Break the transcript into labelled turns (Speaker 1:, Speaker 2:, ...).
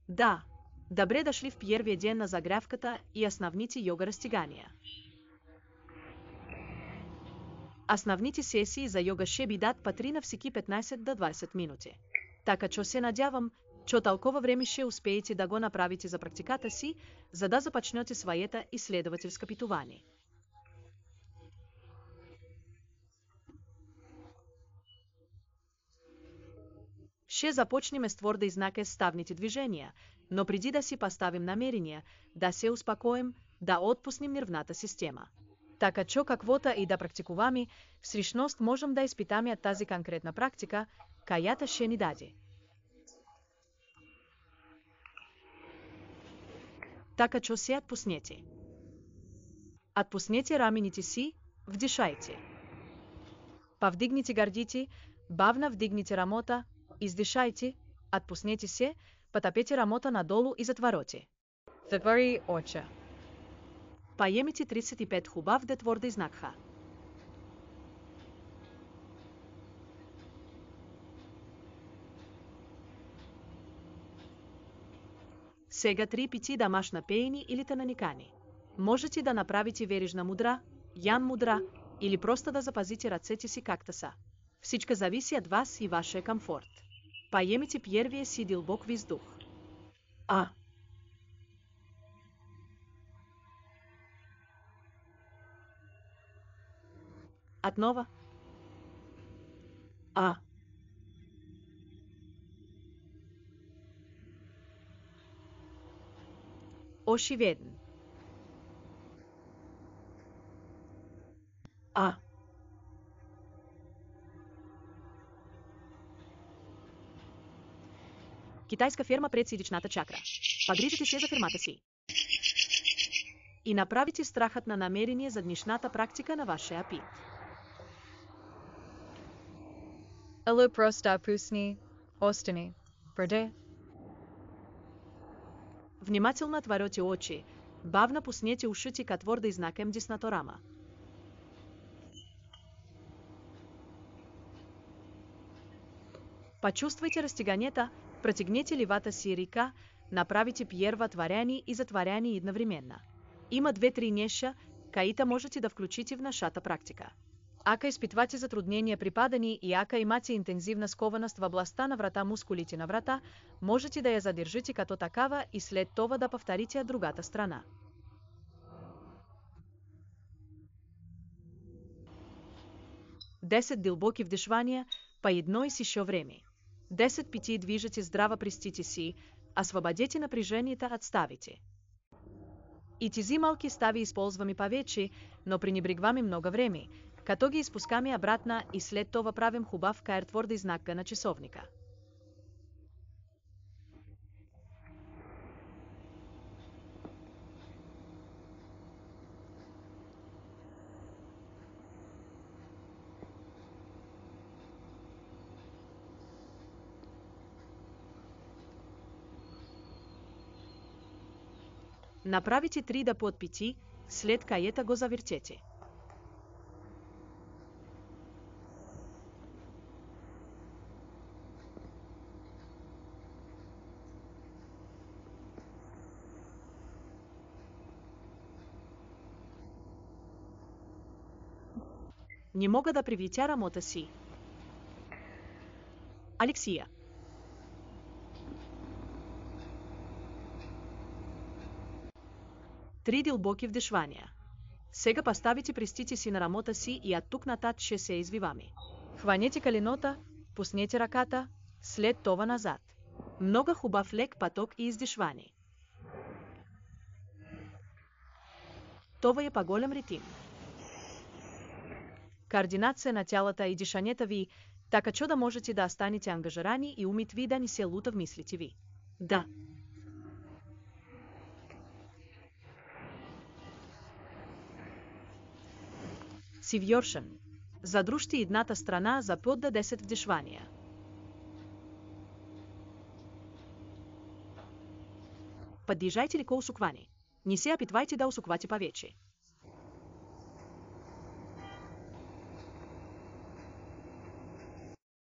Speaker 1: Да, добре дошли в първия ден на загрявката и основните йога разтягания. Основните сесии за йога ще бидат по 3 на всеки 15 до 20 минути. Така че се надявам, че толкова време ще успеете да го направите за практиката си, за да започнете своята изследователска пътуване. Ще започнем с твърда изнака ставните движения, но преди да си поставим намерения, да се успокоим, да отпуснем нервната система. Така че каквото и да практикуваме, всъщност можем да изпитаме тази конкретна практика, която ще ни даде. Така че се отпуснете. Отпуснете рамените си, вдишайте. Повдигните гърдите, бавно вдигните рамота, издишайте, отпуснете се, потопете рамота надолу и затворете.
Speaker 2: Затвори очи.
Speaker 1: Поемите 35 хубав де твърда изнакха. Сега 3 пъти да маш напеяни или те наникани. Можете да направите верижна мудра, ян мудра или просто да запазите ръцете си както са. Всичко зависи от вас и вашия комфорт. Поемите първия си дълбок въздух. А. Отново. А. Още веднъж. А. Китайска ферма пред сидичната чакра. Погрижите се за фермата си. И направите страхът на намерение за днешната практика на вашия апит.
Speaker 2: Ало проста пусни, остани, бъде.
Speaker 1: Внимателно отворете очи, бавно пуснете ушите ка твърда изнакем десната рама. Почувствайте разтяганията, протегнете левата си ръка, направите първо отваряне и затваряне едновременно. Има 2-3 неща, които можете да включите в нашата практика. Ако изпитвате затруднения при падане и ако имате интензивна скованост в областта на врата мускулите на врата, можете да я задържите като такава и след това да повторите от другата страна. Десет дълбоки вдишвания по едно и също време. 10 пъти движете здраво пръстите си, освободете напрежението от ставите. И тези малки стави използваме повече, но пренебрегваме много време, като ги изпускаме обратно и след това правим хубав каер твърда изнака на часовника. Направите 3 до 5 пъти, след което го завъртете. Не мога да привитя рамота си. Алексия. Три дълбоки вдишвания. Сега поставите пръстите си на рамота си и от тук нататък ще се извиваме. Хванете коленото, пуснете ръката, след това назад. Много хубав лек поток и издишване. Това е по-голям ритм. Координация на тялото и дишането ви, така че да можете да останете ангажирани и умът ви да не се лута в мислите ви. Да. Сивьоршен. Задружте едната страна за 5 до 10 вдишвания. Поддържайте леко усукване. Не се опитвайте да усуквате повече.